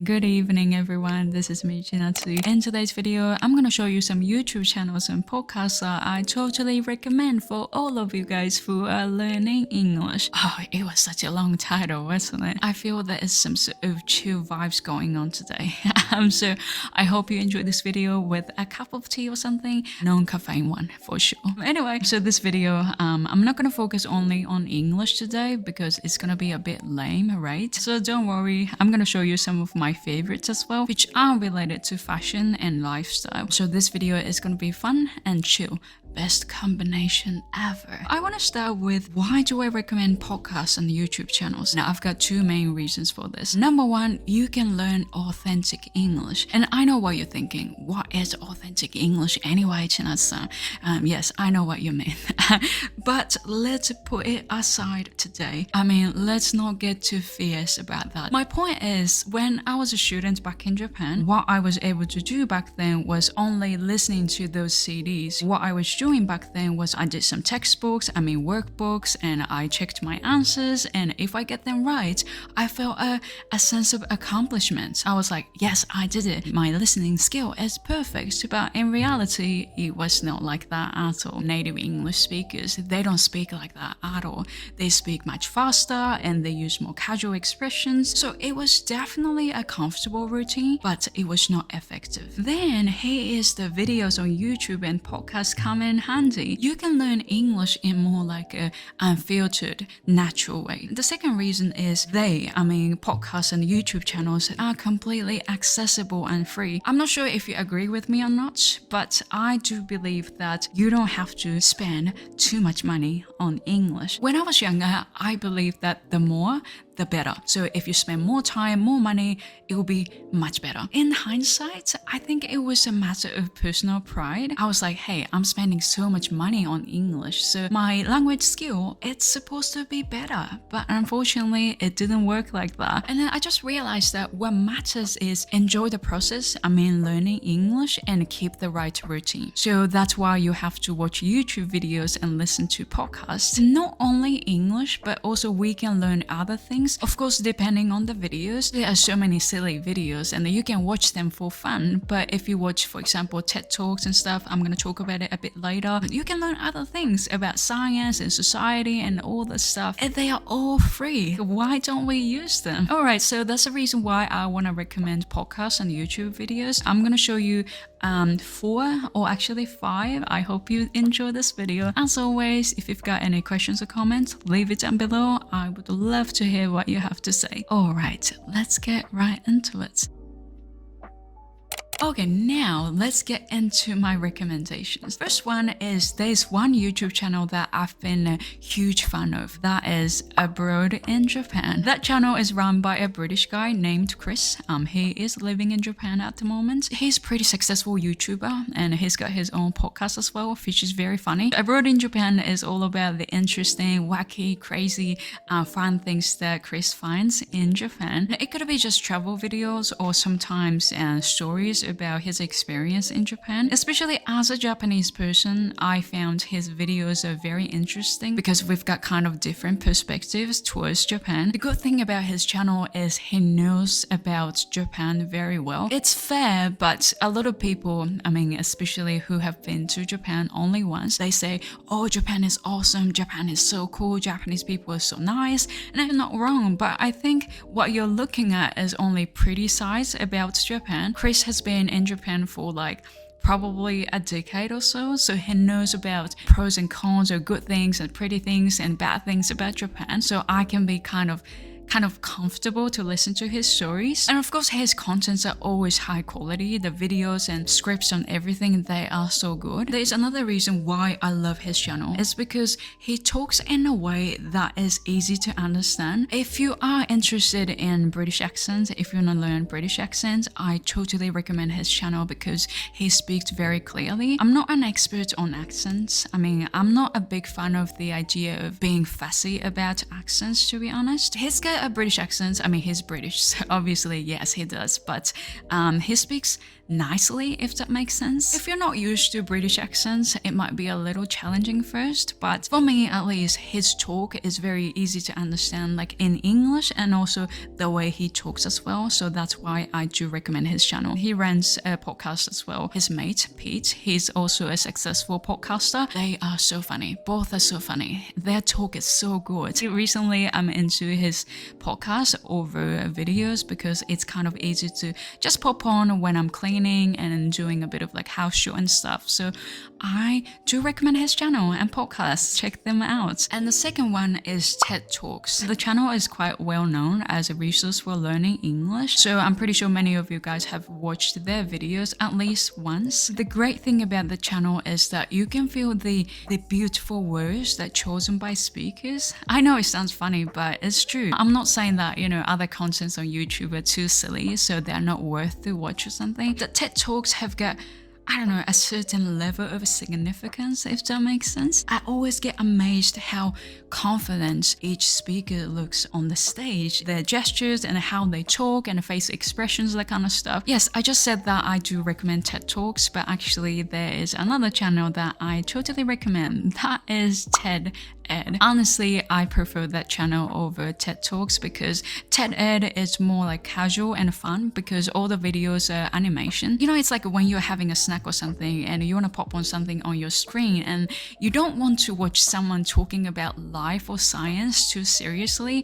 Good evening, everyone. This is Michinatsu. In today's video, I'm going to show you some YouTube channels and podcasts that I totally recommend for all of you guys who are learning English. Oh, it was such a long title, wasn't it? I feel there is some sort of chill vibes going on today. So I hope you enjoyed this video with a cup of tea or something. Non-caffeine one, for sure. Anyway, so this video, I'm not going to focus only on English today because it's going to be a bit lame, right? So don't worry, I'm going to show you some of my favorites as well, which are related to fashion and lifestyle. So this video is going to be fun and chill. Best combination ever. I want to start with why do I recommend podcasts and YouTube channels? Now, I've got two main reasons for this. Number one, you can learn authentic English. And I know what you're thinking. What is authentic English anyway, China-san? Yes, I know what you mean. But let's put it aside today. Let's not get too fierce about that. My point is, when I was a student back in Japan, what I was able to do back then was only listening to those CDs. What I was doing back then was I did some textbooks, workbooks, and I checked my answers, and if I get them right, I felt a sense of accomplishment. I was like, yes, I did it. My listening skill is perfect, but in reality, it was not like that at all. Native English speakers, they don't speak like that at all. They speak much faster and they use more casual expressions, so it was definitely a comfortable routine, but it was not effective. Then here is the videos on YouTube and podcasts come in handy. You can learn English in more like a unfiltered, natural way. The second reason is podcasts and YouTube channels are completely accessible and free. I'm not sure if you agree with me or not, but I do believe that you don't have to spend too much money on English. When I was younger, I believed that the more, the better. So if you spend more time, more money, it will be much better. In hindsight, I think it was a matter of personal pride. I was like, hey, I'm spending so much money on English, so my language skill, it's supposed to be better. But unfortunately, it didn't work like that. And then I just realized that what matters is enjoy the process, learning English, and keep the right routine. So that's why you have to watch YouTube videos and listen to podcasts. Not only English, but also we can learn other things. Of course, depending on the videos, there are so many silly videos and you can watch them for fun. But if you watch, for example, TED Talks and stuff, I'm going to talk about it a bit later, you can learn other things about science and society and all this stuff. And they are all free. Why don't we use them? Alright, so that's the reason why I want to recommend podcasts and YouTube videos. I'm going to show you 4 or actually 5. I hope you enjoy this video. As always, if you've got any questions or comments, leave it down below. I would love to hear what you have to say. Alright, let's get right into it. Okay, now let's get into my recommendations. First one is there's one YouTube channel that I've been a huge fan of. That is Abroad in Japan. That channel is run by a British guy named Chris. He is living in Japan at the moment. He's a pretty successful YouTuber and he's got his own podcast as well, which is very funny. Abroad in Japan is all about the interesting, wacky, crazy, fun things that Chris finds in Japan. It could be just travel videos or sometimes stories about his experience in Japan. Especially as a Japanese person, I found his videos are very interesting because we've got kind of different perspectives towards Japan. The good thing about his channel is he knows about Japan very well. It's fair, but a lot of people, especially who have been to Japan only once, they say, oh, Japan is awesome, Japan is so cool, Japanese people are so nice, and I'm not wrong, but I think what you're looking at is only pretty sides about Japan. Chris has been in Japan for probably a decade or so he knows about pros and cons or good things and pretty things and bad things about Japan, so I can be kind of comfortable to listen to his stories. And of course, his contents are always high quality. The videos and scripts on everything, they are so good. There's another reason why I love his channel. It's because he talks in a way that is easy to understand. If you are interested in British accents, if you want to learn British accents, I totally recommend his channel because he speaks very clearly. I'm not an expert on accents. I'm not a big fan of the idea of being fussy about accents, to be honest. He's got get a British accent. I mean, he's British, so obviously, yes, he does. But he speaks nicely, if that makes sense. If you're not used to British accents, it might be a little challenging first. But for me, at least, his talk is very easy to understand, like in English, and also the way he talks as well. So that's why I do recommend his channel. He runs a podcast as well. His mate, Pete, he's also a successful podcaster. They are so funny. Both are so funny. Their talk is so good. Recently, I'm into his podcast over videos because it's kind of easy to just pop on when I'm cleaning and doing a bit of like house show and stuff. So I do recommend his channel and podcasts. Check them out. And the second one is TED Talks. The channel is quite well known as a resource for learning English. So I'm pretty sure many of you guys have watched their videos at least once. The great thing about the channel is that you can feel the beautiful words that chosen by speakers. I know it sounds funny, but it's true. I'm not saying that, other contents on YouTube are too silly, so they're not worth to watch or something. The TED Talks have got, a certain level of significance, if that makes sense. I always get amazed how confident each speaker looks on the stage, their gestures and how they talk and face expressions, that kind of stuff. Yes, I just said that I do recommend TED Talks, but actually there is another channel that I totally recommend. That is TED Ed. Honestly, I prefer that channel over TED Talks because TED Ed is more like casual and fun because all the videos are animation. It's like when you're having a snack or something and you want to pop on something on your screen and you don't want to watch someone talking about life or science too seriously.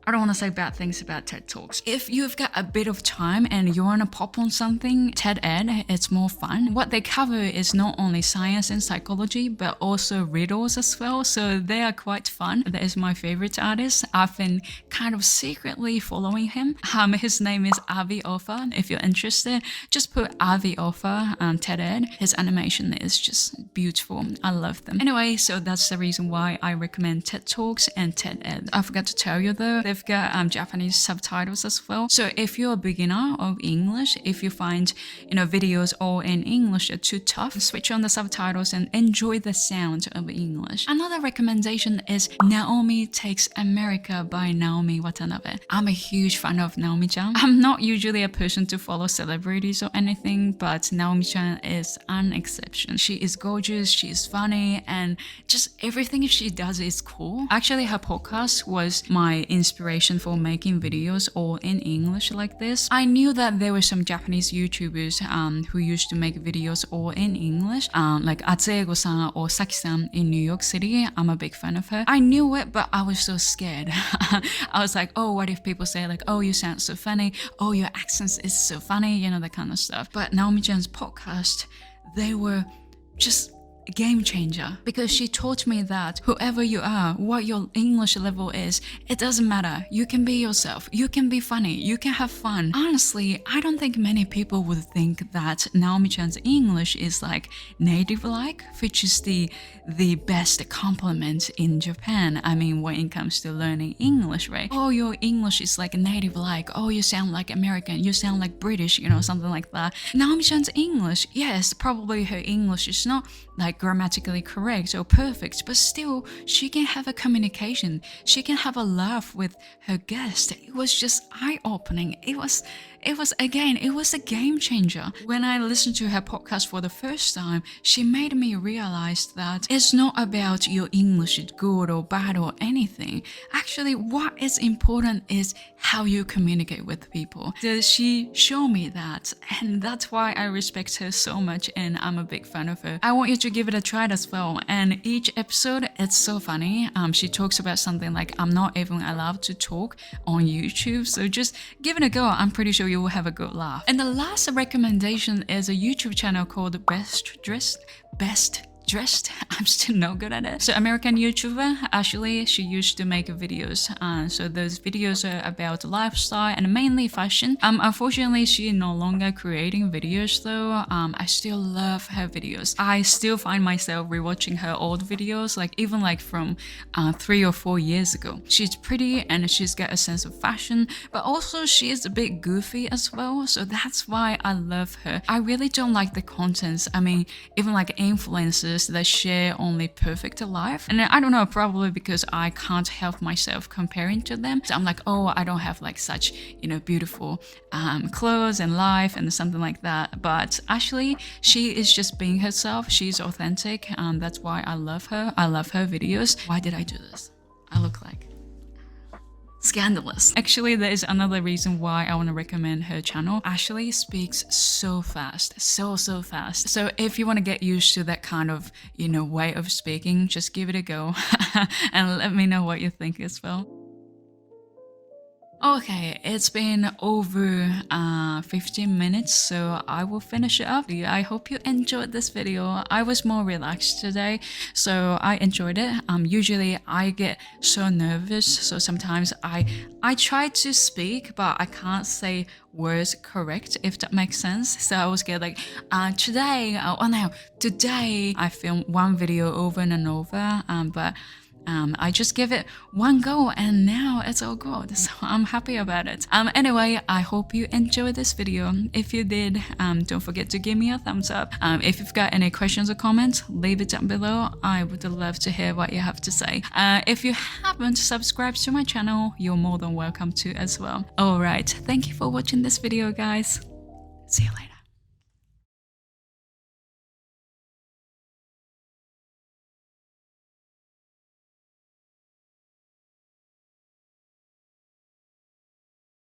I don't want to say bad things about TED Talks. If you've got a bit of time and you want to pop on something, TED Ed, it's more fun. What they cover is not only science and psychology, but also riddles as well. So they are quite fun. That is my favorite artist. I've been kind of secretly following him. His name is Avi Ofer. If you're interested, just put Avi Ofer, TED Ed. His animation is just beautiful. I love them. Anyway, so that's the reason why I recommend TED Talks and TED Ed. I forgot to tell you though, they've got Japanese subtitles as well. So if you're a beginner of English, if you find videos all in English are too tough, switch on the subtitles and enjoy the sound of English. Another recommendation is Naomi Takes America by Naomi Watanabe. I'm a huge fan of Naomi-chan. I'm not usually a person to follow celebrities or anything, but Naomi-chan is an exception. She is gorgeous, she is funny, and just everything she does is cool. Actually, her podcast was my inspiration for making videos all in English like this. I knew that there were some Japanese YouTubers who used to make videos all in English, like Atsuego-san or Saki-san in New York City. I'm a big fan of her. I knew it, but I was so scared. I was like, oh, what if people say like, oh, you sound so funny, oh, your accent is so funny, that kind of stuff. But Naomi-chan's podcast, they were just a game changer because she taught me that whoever you are, what your English level is, it doesn't matter. You can be yourself. You can be funny. You can have fun. Honestly, I don't think many people would think that Naomi-chan's English is like native-like, which is the best compliment in Japan. When it comes to learning English, right? Oh, your English is like native-like. Oh, you sound like American. You sound like British, something like that. Naomi-chan's English, yes, probably her English is not like grammatically correct or perfect, but still she can have a communication. She can have a laugh with her guest. It was just eye-opening. It was a game changer. When I listened to her podcast for the first time, she made me realize that it's not about your English is good or bad or anything. Actually, what is important is how you communicate with people. She showed me that, and that's why I respect her so much and I'm a big fan of her. I want you to give it a try as well. And each episode, it's so funny. She talks about something like I'm not even allowed to talk on YouTube, so just give it a go. I'm pretty sure you will have a good laugh. And the last recommendation is a YouTube channel called Best Dressed. I'm still no good at it. So American YouTuber, Ashley, she used to make videos. So those videos are about lifestyle and mainly fashion. Unfortunately, she is no longer creating videos though. I still love her videos. I still find myself rewatching her old videos, even from 3 or 4 years ago. She's pretty and she's got a sense of fashion, but also she is a bit goofy as well. So that's why I love her. I really don't like the contents. Even influencers influencers that share only perfect life. And I don't know, probably because I can't help myself comparing to them. So I'm like, oh, I don't have like such, beautiful clothes and life and something like that. But actually, she is just being herself. She's authentic. That's why I love her. I love her videos. Why did I do this? I look like scandalous. Actually, there is another reason why I want to recommend her channel. Ashley speaks so fast, so fast. So if you want to get used to that kind of, way of speaking, just give it a go and let me know what you think as well. Okay, it's been over 15 minutes, so I will finish it up. I hope you enjoyed this video. I was more relaxed today, so I enjoyed it. Usually I get so nervous, so sometimes I try to speak, but I can't say words correct, if that makes sense. So I was scared like, today I filmed one video over and over, but I just give it one go and now it's all good, so I'm happy about it. Anyway, I hope you enjoyed this video. If you did, don't forget to give me a thumbs up. If you've got any questions or comments, leave it down below. I would love to hear what you have to say. If you haven't subscribed to my channel, you're more than welcome to as well. Alright, thank you for watching this video, guys. See you later.